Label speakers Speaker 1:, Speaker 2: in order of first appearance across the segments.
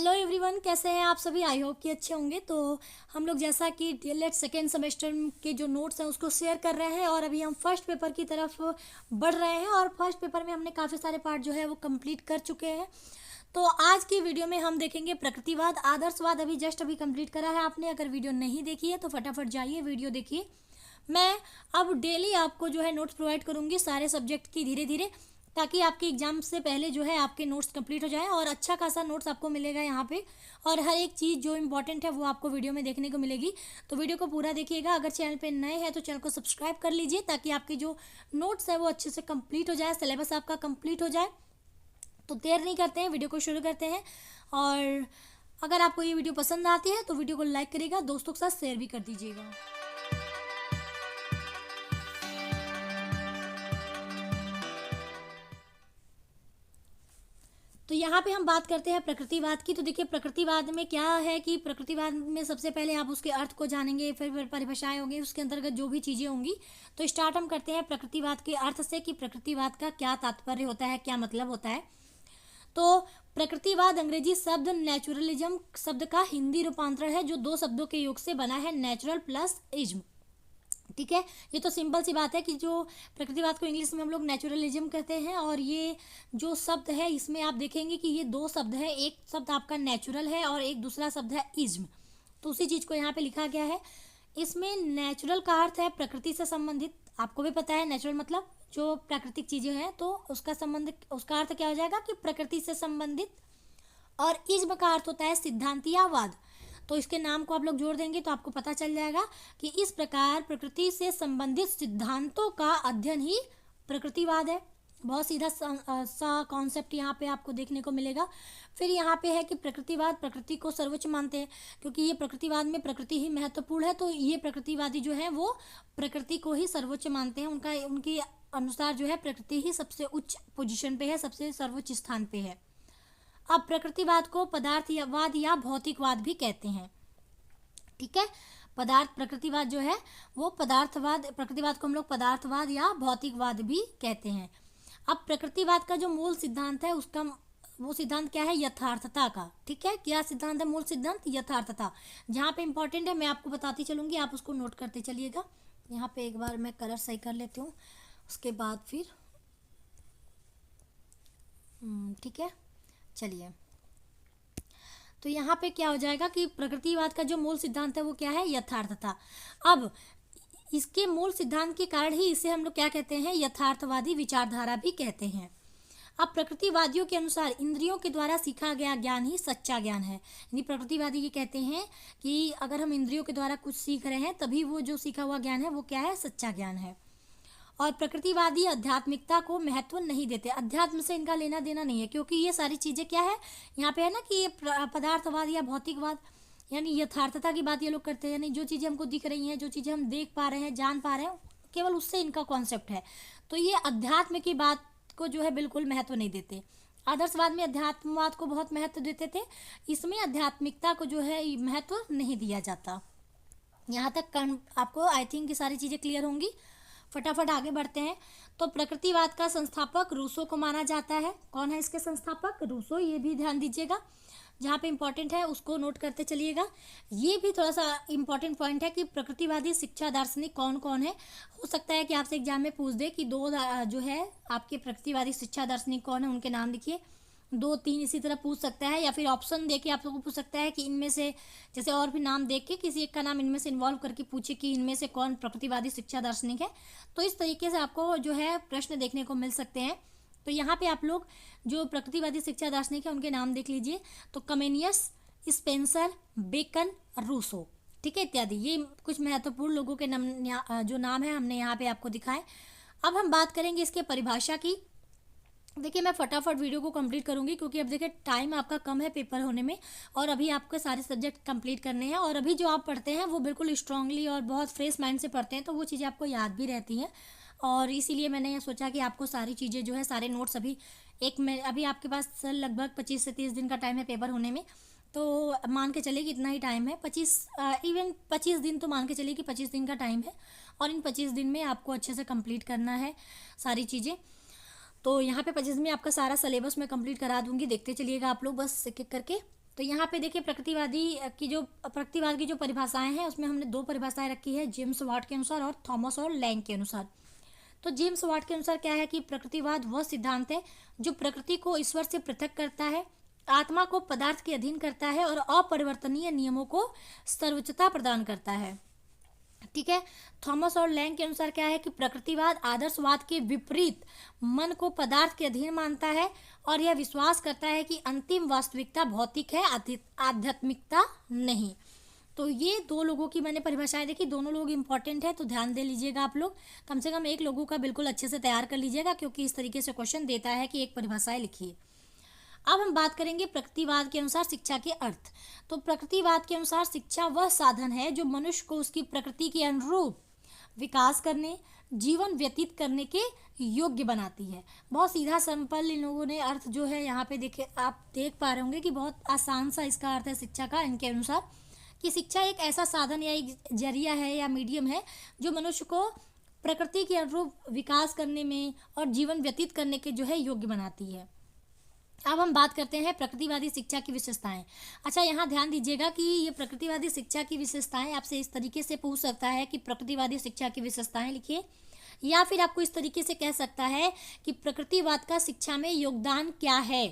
Speaker 1: Hello everyone, कैसे हैं आप सभी। आई होप कि अच्छे होंगे। तो हम लोग जैसा कि डीएलएड सेकेंड सेमेस्टर के जो नोट्स हैं उसको शेयर कर रहे हैं और अभी हम फर्स्ट पेपर की तरफ बढ़ रहे हैं और फर्स्ट पेपर में हमने काफ़ी सारे पार्ट जो है वो कंप्लीट कर चुके हैं। तो आज की वीडियो में हम देखेंगे प्रकृतिवाद आदर्शवाद। अभी कंप्लीट करा है आपने। अगर वीडियो नहीं देखी है तो फटाफट जाइए वीडियो देखिए। मैं अब डेली आपको जो है नोट्स प्रोवाइड करूँगी सारे सब्जेक्ट की धीरे धीरे, ताकि आपके एग्जाम से पहले जो है आपके नोट्स कंप्लीट हो जाए और अच्छा खासा नोट्स आपको मिलेगा यहाँ पे। और हर एक चीज़ जो इम्पोर्टेंट है वो आपको वीडियो में देखने को मिलेगी। तो वीडियो को पूरा देखिएगा। अगर चैनल पे नए हैं तो चैनल को सब्सक्राइब कर लीजिए, ताकि आपके जो नोट्स है वो अच्छे से कंप्लीट हो जाए, सिलेबस आपका कंप्लीट हो जाए। तो देर नहीं करते हैं, वीडियो को शुरू करते हैं। और अगर आपको ये वीडियो पसंद आती है तो वीडियो को लाइक करिएगा, दोस्तों के साथ शेयर भी कर दीजिएगा। तो यहाँ पे हम बात करते हैं प्रकृतिवाद की। तो देखिए प्रकृतिवाद में क्या है कि प्रकृतिवाद में सबसे पहले आप उसके अर्थ को जानेंगे, फिर परिभाषाएं होंगी, उसके अंतर्गत जो भी चीज़ें होंगी। तो स्टार्ट हम करते हैं प्रकृतिवाद के अर्थ से कि प्रकृतिवाद का क्या तात्पर्य होता है, क्या मतलब होता है। तो प्रकृतिवाद अंग्रेजी शब्द नेचुरलिज्म शब्द का हिंदी रूपांतरण है, जो दो शब्दों के योग से बना है, नेचुरल प्लस इज्म। ठीक है, ये तो सिंपल सी बात है कि जो प्रकृतिवाद को इंग्लिश में हम लोग नेचुरलिज्म कहते हैं। और ये जो शब्द है इसमें आप देखेंगे कि ये दो शब्द है, एक शब्द आपका नेचुरल है और एक दूसरा शब्द है इज्म। तो उसी चीज़ को यहाँ पे लिखा गया है। इसमें नेचुरल का अर्थ है प्रकृति से संबंधित। आपको भी पता है नेचुरल मतलब जो प्राकृतिक चीज़ें हैं, तो उसका संबंध, उसका अर्थ क्या हो जाएगा कि प्रकृति से संबंधित। और इज्म का अर्थ होता है सिद्धांतियावाद। तो इसके नाम को आप लोग जोड़ देंगे तो आपको पता चल जाएगा कि इस प्रकार प्रकृति से संबंधित सिद्धांतों का अध्ययन ही प्रकृतिवाद है। बहुत सीधा सा कॉन्सेप्ट यहाँ पे आपको देखने को मिलेगा। फिर यहाँ पे है कि प्रकृतिवाद प्रकृति को सर्वोच्च मानते हैं, क्योंकि ये प्रकृतिवाद में प्रकृति ही महत्वपूर्ण है। तो ये प्रकृतिवादी जो है वो प्रकृति को ही सर्वोच्च मानते हैं। उनके अनुसार जो है प्रकृति ही सबसे उच्च पोजीशन पे है, सबसे सर्वोच्च स्थान पे है। अब प्रकृतिवाद को पदार्थवाद या भौतिकवाद भी कहते हैं। ठीक है, प्रकृतिवाद जो है वो पदार्थवाद, प्रकृतिवाद को हम लोग पदार्थवाद या भौतिकवाद भी कहते हैं। अब प्रकृतिवाद का जो मूल सिद्धांत है उसका वो सिद्धांत क्या है, यथार्थता का। ठीक है, क्या सिद्धांत है मूल सिद्धांत, यथार्थता। जहाँ पे इंपॉर्टेंट है मैं आपको बताती चलूंगी, आप उसको नोट करते चलिएगा। यहाँ पे एक बार मैं कलर सही कर लेती हूँ, उसके बाद फिर ठीक है, चलिए। तो यहाँ पे क्या हो जाएगा कि प्रकृतिवाद का जो मूल सिद्धांत है वो क्या है, यथार्थता। अब इसके मूल सिद्धांत के कारण ही इसे हम लोग क्या कहते हैं, यथार्थवादी विचारधारा भी कहते हैं। अब प्रकृतिवादियों के अनुसार इंद्रियों के द्वारा सीखा गया ज्ञान ही सच्चा ज्ञान है। यानी प्रकृतिवादी ये कहते हैं कि अगर हम इंद्रियों के द्वारा कुछ सीख रहे हैं तभी वो जो सीखा हुआ ज्ञान है वो क्या है, सच्चा ज्ञान है। और प्रकृतिवादी आध्यात्मिकता को महत्व नहीं देते, अध्यात्म से इनका लेना देना नहीं है, क्योंकि ये सारी चीज़ें क्या है यहाँ पे है ना कि ये पदार्थवाद या भौतिकवाद यानी यथार्थता की बात ये लोग करते हैं। यानी जो चीज़ें हमको दिख रही हैं, जो चीज़ें हम देख पा रहे हैं, जान पा रहे हैं, केवल उससे इनका कॉन्सेप्ट है। तो ये अध्यात्म की बात को जो है बिल्कुल महत्व नहीं देते। आदर्शवाद में अध्यात्मवाद को बहुत महत्व देते थे, इसमें आध्यात्मिकता को जो है महत्व नहीं दिया जाता। यहाँ तक आपको आई थिंक ये सारी चीज़ें क्लियर होंगी। फटाफट आगे बढ़ते हैं। तो प्रकृतिवाद का संस्थापक रूसो को माना जाता है। कौन है इसके संस्थापक, रूसो। ये भी ध्यान दीजिएगा, जहाँ पे इंपॉर्टेंट है उसको नोट करते चलिएगा। ये भी थोड़ा सा इंपॉर्टेंट पॉइंट है कि प्रकृतिवादी शिक्षा दार्शनिक कौन कौन है। हो सकता है कि आपसे एग्जाम में पूछ दे कि दो जो है आपके प्रकृतिवादी शिक्षा दार्शनिक कौन है, उनके नाम लिखिए। 2-3 इसी तरह पूछ सकता है, या फिर ऑप्शन दे के आप लोगों को पूछ सकता है कि इनमें से, जैसे और भी नाम देख के किसी एक का नाम इनमें से इन्वॉल्व करके पूछे कि इनमें से कौन प्रकृतिवादी शिक्षा दार्शनिक है। तो इस तरीके से आपको जो है प्रश्न देखने को मिल सकते हैं। तो यहाँ पे आप लोग जो प्रकृतिवादी शिक्षा दार्शनिक है उनके नाम देख लीजिए। तो कमेनियस, स्पेंसर, बेकन, रूसो, ठीक है, इत्यादि। ये कुछ महत्वपूर्ण लोगों के नाम जो नाम है हमने यहाँ पे आपको दिखाए। अब हम बात करेंगे इसके परिभाषा की। देखिए मैं फटाफट वीडियो को कंप्लीट करूंगी, क्योंकि अब देखिए टाइम आपका कम है पेपर होने में, और अभी आपके सारे सब्जेक्ट कंप्लीट करने हैं। और अभी जो आप पढ़ते हैं वो बिल्कुल स्ट्रांगली और बहुत फ्रेश माइंड से पढ़ते हैं, तो वो चीज़ें आपको याद भी रहती हैं। और इसीलिए मैंने ये सोचा कि आपको सारी चीज़ें जो है, सारे नोट्स अभी आपके पास लगभग 25 से 30 दिन का टाइम है पेपर होने में। तो मान के चलिए कि इतना ही टाइम है, 25 दिन तो मान के चलिए कि 25 दिन का टाइम है। और इन 25 दिन में आपको अच्छे से कंप्लीट करना है सारी चीज़ें। तो यहाँ पे 25 में आपका सारा सिलेबस मैं कंप्लीट करा दूंगी, देखते चलिएगा आप लोग बस एक एक करके। तो यहाँ पे देखिए प्रकृतिवाद की जो परिभाषाएं हैं उसमें हमने दो परिभाषाएं रखी है, जेम्स वाट के अनुसार और थॉमस और लैंग के अनुसार। तो जेम्स वाट के अनुसार क्या है कि प्रकृतिवाद वह सिद्धांत है जो प्रकृति को ईश्वर से पृथक करता है, आत्मा को पदार्थ के अधीन करता है और अपरिवर्तनीय नियमों को सर्वोच्चता प्रदान करता है। ठीक है। थॉमस और लैंग के अनुसार क्या है कि प्रकृतिवाद आदर्शवाद के विपरीत मन को पदार्थ के अधीन मानता है और यह विश्वास करता है कि अंतिम वास्तविकता भौतिक है, आध्यात्मिकता नहीं। तो ये दो लोगों की मैंने परिभाषाएं देखी, दोनों लोग इंपॉर्टेंट है, तो ध्यान दे लीजिएगा आप लोग। कम से कम एक लोगों का बिल्कुल अच्छे से तैयार कर लीजिएगा, क्योंकि इस तरीके से क्वेश्चन देता है कि एक परिभाषाएं लिखिए। अब हम बात करेंगे प्रकृतिवाद के अनुसार शिक्षा के अर्थ। तो प्रकृतिवाद के अनुसार शिक्षा वह साधन है जो मनुष्य को उसकी प्रकृति के अनुरूप विकास करने, जीवन व्यतीत करने के योग्य बनाती है। बहुत सीधा सिंपल इन लोगों ने अर्थ जो है यहाँ पे देखे, आप देख पा रहे होंगे कि बहुत आसान सा इसका अर्थ है शिक्षा का इनके अनुसार, कि शिक्षा एक ऐसा साधन या एक जरिया है या मीडियम है जो मनुष्य को प्रकृति के अनुरूप विकास करने में और जीवन व्यतीत करने के जो है योग्य बनाती है। अब हम बात करते हैं प्रकृतिवादी शिक्षा की विशेषताएं। अच्छा, यहाँ ध्यान दीजिएगा कि ये प्रकृतिवादी शिक्षा की विशेषताएं आपसे इस तरीके से पूछ सकता है कि प्रकृतिवादी शिक्षा की विशेषताएं लिखिए, या फिर आपको इस तरीके से कह सकता है कि प्रकृतिवाद का शिक्षा में योगदान क्या है।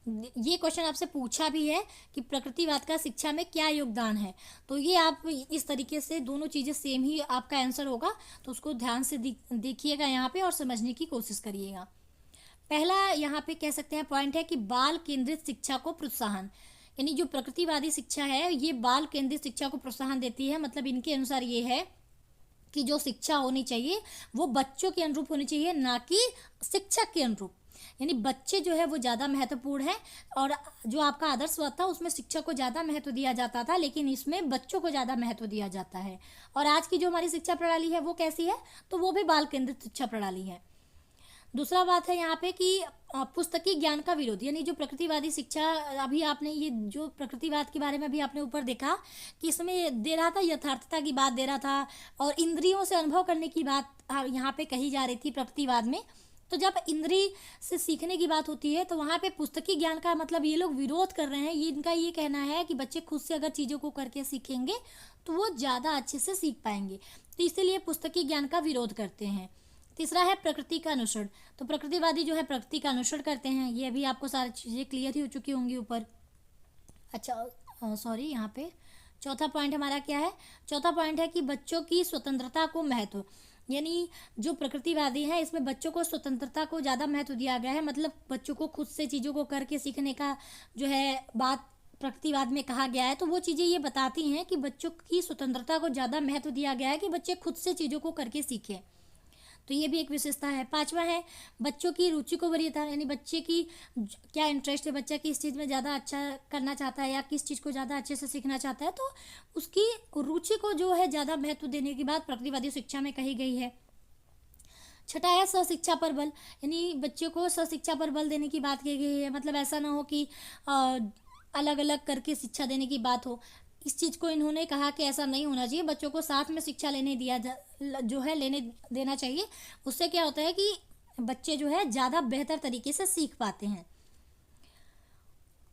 Speaker 1: ये क्वेश्चन आपसे पूछा भी है कि प्रकृतिवाद का शिक्षा में क्या योगदान है, तो ये आप इस तरीके से दोनों चीज़ें सेम ही आपका आंसर होगा, तो उसको ध्यान से देखिएगा यहाँ पे और समझने की कोशिश करिएगा। पहला यहाँ पे कह सकते हैं पॉइंट है कि बाल केंद्रित शिक्षा को प्रोत्साहन, यानी जो प्रकृतिवादी शिक्षा है ये बाल केंद्रित शिक्षा को प्रोत्साहन देती है। मतलब इनके अनुसार ये है कि जो शिक्षा होनी चाहिए वो बच्चों के अनुरूप होनी चाहिए, ना कि शिक्षक के अनुरूप। यानी बच्चे जो है वो ज़्यादा महत्वपूर्ण है, और जो आपका आदर्शवाद था उसमें शिक्षक को ज़्यादा महत्व दिया जाता था, लेकिन इसमें बच्चों को ज़्यादा महत्व दिया जाता है। और आज की जो हमारी शिक्षा प्रणाली है वो कैसी है, तो वो भी बाल केंद्रित शिक्षा प्रणाली है। दूसरा बात है यहाँ पे कि पुस्तकीय ज्ञान का विरोध, यानी जो प्रकृतिवादी शिक्षा, अभी आपने ये जो प्रकृतिवाद के बारे में अभी आपने ऊपर देखा कि इसमें दे रहा था यथार्थता की बात दे रहा था और इंद्रियों से अनुभव करने की बात यहाँ पे कही जा रही थी प्रकृतिवाद में। तो जब इंद्रिय से सीखने की बात होती है तो वहाँ पे पुस्तकीय ज्ञान का मतलब ये लोग विरोध कर रहे हैं। ये इनका ये कहना है कि बच्चे खुद से अगर चीज़ों को करके सीखेंगे तो वो ज़्यादा अच्छे से सीख पाएंगे, तो इसीलिए पुस्तकीय ज्ञान का विरोध करते हैं। तीसरा है प्रकृति का अनुसरण। तो प्रकृतिवादी जो है प्रकृति का अनुसरण करते हैं, ये अभी आपको सारी चीज़ें क्लियर ही हो चुकी होंगी ऊपर। अच्छा सॉरी, यहाँ पे चौथा पॉइंट हमारा क्या है, चौथा पॉइंट है कि बच्चों की स्वतंत्रता को महत्व, यानी जो प्रकृतिवादी हैं इसमें बच्चों को स्वतंत्रता को ज़्यादा महत्व दिया गया है। मतलब बच्चों को खुद से चीज़ों को करके सीखने का जो है बात प्रकृतिवाद में कहा गया है, तो वो चीज़ें ये बताती हैं कि बच्चों की स्वतंत्रता को ज़्यादा महत्व दिया गया है कि बच्चे खुद से चीज़ों को करके सीखें। तो ये भी एक विशेषता है। पांचवा है बच्चों की रुचि को वरीयता, यानी बच्चे की क्या इंटरेस्ट है, बच्चा किस चीज़ में ज़्यादा अच्छा करना चाहता है या किस चीज़ को ज़्यादा अच्छे से सीखना चाहता है, तो उसकी रुचि को जो है ज़्यादा महत्व देने की बात प्रकृतिवादी शिक्षा में कही गई है। छठा है सशिक्षा पर बल, यानी बच्चों को सशिक्षा पर बल देने की बात की गई है। मतलब ऐसा ना हो कि अलग अलग करके शिक्षा देने की बात हो, इस चीज़ को इन्होंने कहा कि ऐसा नहीं होना चाहिए, बच्चों को साथ में शिक्षा लेने देना चाहिए। उससे क्या होता है कि बच्चे जो है ज़्यादा बेहतर तरीके से सीख पाते हैं।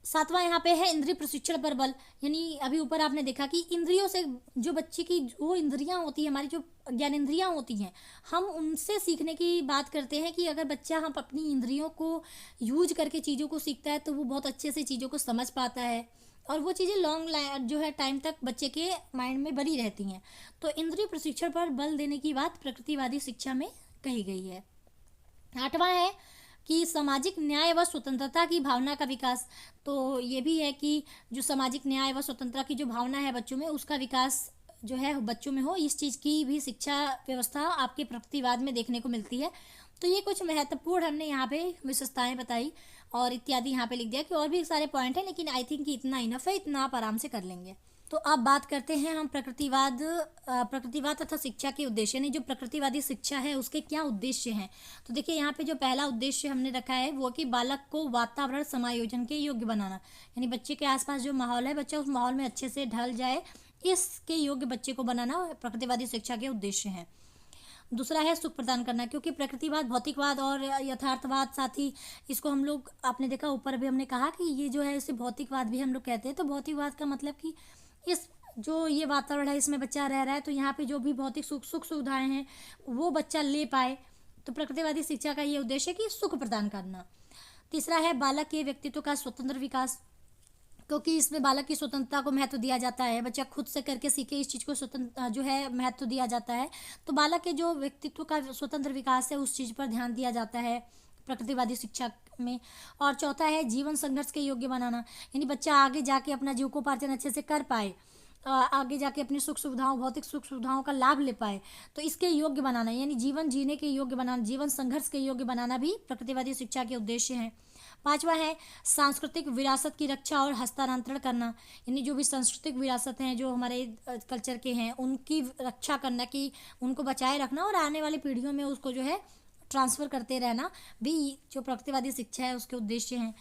Speaker 1: सातवां यहाँ पे है इंद्रिय प्रशिक्षण पर बल, यानी अभी ऊपर आपने देखा कि इंद्रियों से जो बच्चे की वो इंद्रियां होती है, हमारी जो ज्ञानेंद्रियां होती हैं, हम उनसे सीखने की बात करते हैं कि अगर बच्चा हम अपनी इंद्रियों को यूज करके चीज़ों को सीखता है तो वो बहुत अच्छे से चीज़ों को समझ पाता है और वो चीज़ें लॉन्ग जो है टाइम तक बच्चे के माइंड में बनी रहती हैं। तो इंद्रिय प्रशिक्षण पर बल देने की बात प्रकृतिवादी शिक्षा में कही गई है। आठवां है कि सामाजिक न्याय व स्वतंत्रता की भावना का विकास। तो ये भी है कि जो सामाजिक न्याय व स्वतंत्रता की जो भावना है बच्चों में, उसका विकास जो है बच्चों में हो, इस चीज़ की भी शिक्षा व्यवस्था आपके प्रकृतिवाद में देखने को मिलती है। तो ये कुछ महत्वपूर्ण हमने यहाँ पे विशेषताएं बताई और इत्यादि यहाँ पे लिख दिया कि और भी सारे पॉइंट हैं, लेकिन आई थिंक कि इतना इनफ है, इतना आप आराम से कर लेंगे। तो अब बात करते हैं हम प्रकृतिवाद तथा शिक्षा के उद्देश्य, यानी जो प्रकृतिवादी शिक्षा है उसके क्या उद्देश्य हैं। तो देखिए यहाँ पे जो पहला उद्देश्य हमने रखा है वो कि बालक को वातावरण समायोजन के योग्य बनाना, यानी बच्चे के आसपास जो माहौल है बच्चा उस माहौल में अच्छे से ढल जाए, इसके योग्य बच्चे को बनाना प्रकृतिवादी शिक्षा के उद्देश्य हैं। दूसरा है सुख प्रदान करना, क्योंकि प्रकृतिवाद, भौतिकवाद और यथार्थवाद साथ ही इसको हम लोग, आपने देखा ऊपर भी हमने कहा कि ये जो है इसे भौतिकवाद भी हम लोग कहते हैं। तो भौतिकवाद का मतलब कि इस जो ये वातावरण है इसमें बच्चा रह रहा है तो यहाँ पे जो भी भौतिक सुख सुविधाएं हैं वो बच्चा ले पाए। तो प्रकृतिवादी शिक्षा का ये उद्देश्य है कि सुख प्रदान करना। तीसरा है बालक के व्यक्तित्व का स्वतंत्र विकास, क्योंकि इसमें बालक की स्वतंत्रता को महत्व दिया जाता है, बच्चा खुद से करके सीखे, इस चीज़ को स्वतंत्र जो है महत्व दिया जाता है। तो बालक के जो व्यक्तित्व का स्वतंत्र विकास है उस चीज़ पर ध्यान दिया जाता है प्रकृतिवादी शिक्षा में। और चौथा है जीवन संघर्ष के योग्य बनाना, यानी बच्चा आगे जाके अपना जीविकोपार्जन अच्छे से कर पाए, आगे जाके अपनी सुख सुविधाओं, भौतिक सुख सुविधाओं का लाभ ले पाए, तो इसके योग्य बनाना, यानी जीवन जीने के योग्य बनाना, जीवन संघर्ष के योग्य बनाना भी प्रकृतिवादी शिक्षा के उद्देश्य हैं। पांचवा है सांस्कृतिक विरासत की रक्षा और हस्तांतरण करना, यानी जो भी सांस्कृतिक विरासत हैं जो हमारे कल्चर के हैं उनकी रक्षा करना, कि उनको बचाए रखना और आने वाली पीढ़ियों में उसको जो है ट्रांसफ़र करते रहना भी जो प्रकृतिवादी शिक्षा है उसके उद्देश्य हैं।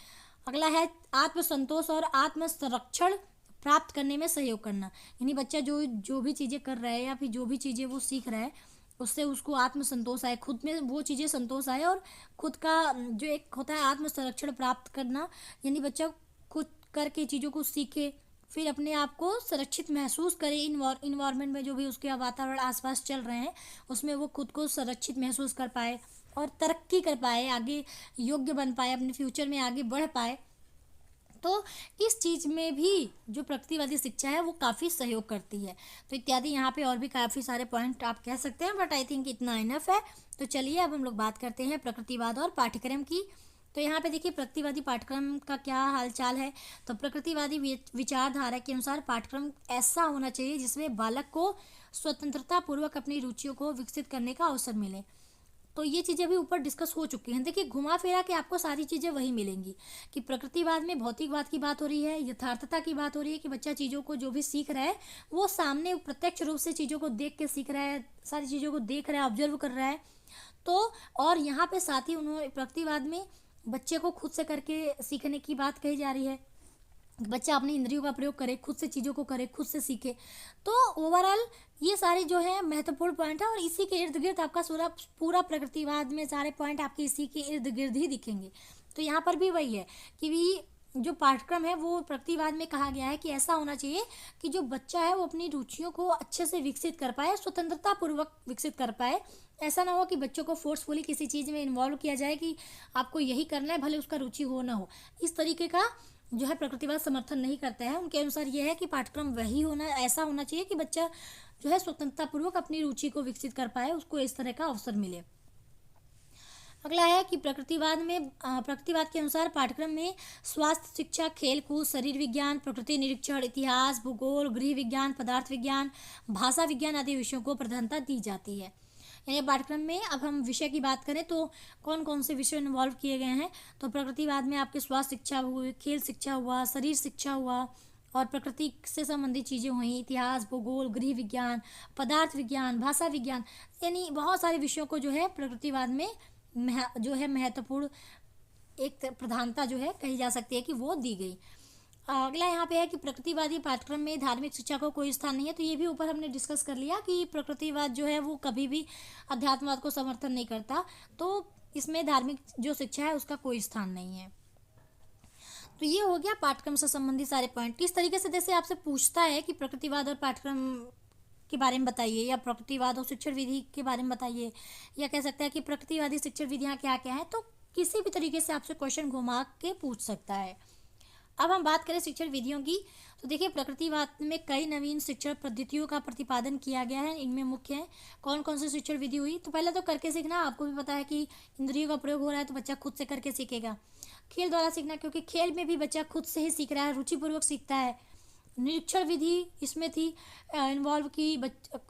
Speaker 1: अगला है आत्मसंतोष और आत्म संरक्षण प्राप्त करने में सहयोग करना, यानी बच्चा जो भी चीज़ें कर रहा है या फिर जो भी चीज़ें वो सीख रहा है उससे उसको आत्मसंतोष आए, खुद में वो चीज़ें संतोष आए और खुद का जो एक होता है आत्म संरक्षण प्राप्त करना, यानी बच्चा खुद करके चीज़ों को सीखे, फिर अपने आप को सुरक्षित महसूस करे, इन्वायरमेंट में जो भी उसके वातावरण आसपास चल रहे हैं उसमें वो खुद को सुरक्षित महसूस कर पाए और तरक्की कर पाए, आगे योग्य बन पाए, अपने फ्यूचर में आगे बढ़ पाए। तो इस चीज़ में भी जो प्रकृतिवादी शिक्षा है वो काफ़ी सहयोग करती है। तो इत्यादि यहाँ पे और भी काफ़ी सारे पॉइंट आप कह सकते हैं, बट आई थिंक इतना इनफ है। तो चलिए अब हम लोग बात करते हैं प्रकृतिवाद और पाठ्यक्रम की। तो यहाँ पे देखिए प्रकृतिवादी पाठ्यक्रम का क्या हालचाल है। तो प्रकृतिवादी विचारधारा के अनुसार पाठ्यक्रम ऐसा होना चाहिए जिसमें बालक को स्वतंत्रता पूर्वक अपनी रुचियों को विकसित करने का अवसर मिले। तो ये चीज़ें भी ऊपर डिस्कस हो चुकी हैं। देखिए घुमा फिरा के आपको सारी चीज़ें वही मिलेंगी कि प्रकृतिवाद में भौतिकवाद की बात हो रही है, यथार्थता की बात हो रही है कि बच्चा चीज़ों को जो भी सीख रहा है वो सामने प्रत्यक्ष रूप से चीज़ों को देख के सीख रहा है, सारी चीज़ों को देख रहा है, ऑब्जर्व कर रहा है। तो और यहाँ पे साथ ही उन्होंने प्रकृतिवाद में बच्चे को खुद से करके सीखने की बात कही जा रही है, बच्चा अपनी इंद्रियों का प्रयोग करे, खुद से चीज़ों को करे, खुद से सीखे। तो ओवरऑल ये सारे जो है महत्वपूर्ण पॉइंट है और इसी के इर्द गिर्द आपका पूरा प्रकृतिवाद में सारे पॉइंट आपके इसी के इर्द गिर्द ही दिखेंगे। तो यहाँ पर भी वही है कि भी जो पाठ्यक्रम है वो प्रकृतिवाद में कहा गया है कि ऐसा होना चाहिए कि जो बच्चा है वो अपनी रुचियों को अच्छे से विकसित कर पाए, स्वतंत्रता पूर्वक विकसित कर पाए। ऐसा ना हो कि बच्चों को फोर्सफुली किसी चीज़ में इन्वॉल्व किया जाए कि आपको यही करना है भले उसका रुचि हो ना हो। इस तरीके का जो है प्रकृतिवाद समर्थन नहीं करता है। उनके अनुसार ये है कि पाठ्यक्रम वही होना, ऐसा होना चाहिए कि बच्चा जो है स्वतंत्रतापूर्वक अपनी रुचि को विकसित कर पाए, उसको इस तरह का अवसर मिले। अगला है कि प्रकृतिवाद के अनुसार पाठ्यक्रम में स्वास्थ्य शिक्षा, खेल कूद, शरीर विज्ञान, प्रकृति निरीक्षण, इतिहास, भूगोल, गृह विज्ञान, पदार्थ विज्ञान, भाषा विज्ञान आदि विषयों को प्रधानता दी जाती है। यानी पाठ्यक्रम में अब हम विषय की बात करें तो कौन कौन से विषय इन्वॉल्व किए गए हैं। तो प्रकृतिवाद में आपके स्वास्थ्य शिक्षा हुई, खेल शिक्षा हुआ, शरीर शिक्षा हुआ और प्रकृति से संबंधित चीज़ें हुई, इतिहास, भूगोल, गृह विज्ञान, पदार्थ विज्ञान, भाषा विज्ञान, यानी बहुत सारे विषयों को जो है प्रकृतिवाद में जो है महत्वपूर्ण एक प्रधानता जो है कही जा सकती है कि वो दी गई। अगला यहाँ पे है कि प्रकृतिवादी पाठ्यक्रम में धार्मिक शिक्षा को कोई स्थान नहीं है। तो ये भी ऊपर हमने डिस्कस कर लिया कि प्रकृतिवाद जो है वो कभी भी अध्यात्मवाद को समर्थन नहीं करता, तो इसमें धार्मिक जो शिक्षा है उसका कोई स्थान नहीं है। तो ये हो गया पाठ्यक्रम से संबंधित सारे पॉइंट। इस तरीके से जैसे आपसे पूछता है कि प्रकृतिवाद और पाठ्यक्रम के बारे में बताइए, या प्रकृतिवाद और शिक्षण विधि के बारे में बताइए, या कह सकते हैं कि प्रकृतिवादी शिक्षण विधियाँ क्या क्या हैं, तो किसी भी तरीके से आपसे क्वेश्चन घुमा के पूछ सकता है। अब हम बात करें शिक्षण विधियों की, तो देखिए प्रकृतिवाद में कई नवीन शिक्षण पद्धतियों का प्रतिपादन किया गया है। इनमें मुख्य है कौन कौन सी शिक्षण विधि हुई। तो पहले तो करके सीखना, आपको भी पता है कि इंद्रियों का प्रयोग हो रहा है तो बच्चा खुद से करके सीखेगा। खेल द्वारा सीखना, क्योंकि खेल में भी बच्चा खुद से ही सीख रहा है, रुचिपूर्वक सीखता है। निरीक्षण विधि इसमें थी इन्वॉल्व की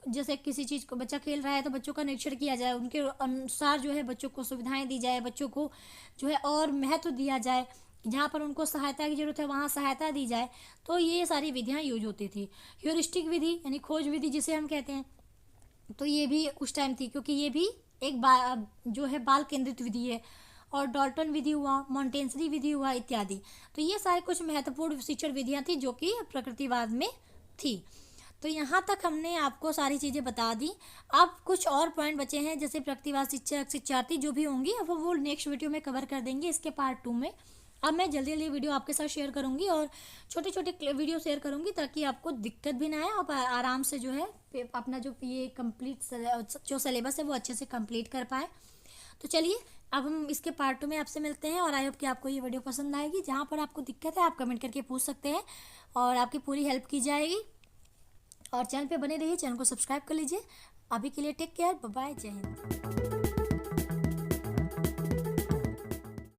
Speaker 1: जैसे किसी चीज़ को बच्चा खेल रहा है तो बच्चों का निरीक्षण किया जाए, उनके अनुसार जो है बच्चों को सुविधाएं दी जाए, बच्चों को जो है और महत्व दिया जाए, जहाँ पर उनको सहायता की जरूरत है वहाँ सहायता दी जाए। तो ये सारी विधियाँ यूज होती थी। ह्यूरिस्टिक विधि यानी खोज विधि जिसे हम कहते हैं, तो ये भी उस टाइम थी, क्योंकि ये भी एक जो है बाल केंद्रित विधि है। और डॉल्टन विधि हुआ, मॉन्टेसरी विधि हुआ इत्यादि। तो ये सारे कुछ महत्वपूर्ण शिक्षण विधियाँ थी जो कि प्रकृतिवाद में थी। तो यहाँ तक हमने आपको सारी चीज़ें बता दी। अब कुछ और पॉइंट बचे हैं, जैसे प्रकृतिवाद, शिक्षक, शिक्षार्थी जो भी होंगी, अब वो नेक्स्ट वीडियो में कवर कर देंगे इसके पार्ट 2 में। अब मैं जल्दी जल्दी वीडियो आपके साथ शेयर करूंगी और छोटे छोटे वीडियो शेयर करूंगी, ताकि आपको दिक्कत भी ना आए और आराम से जो है अपना जो ये कंप्लीट जो सिलेबस है वो अच्छे से कंप्लीट कर पाए। तो चलिए अब हम इसके पार्ट 2 में आपसे मिलते हैं, और आई होप कि आपको ये वीडियो पसंद आएगी। जहाँ पर आपको दिक्कत है आप कमेंट करके पूछ सकते हैं और आपकी पूरी हेल्प की जाएगी। और चैनल पे बने रहिए, चैनल को सब्सक्राइब कर लीजिए। अभी के लिए टेक केयर, बाय बाय, जय हिंद।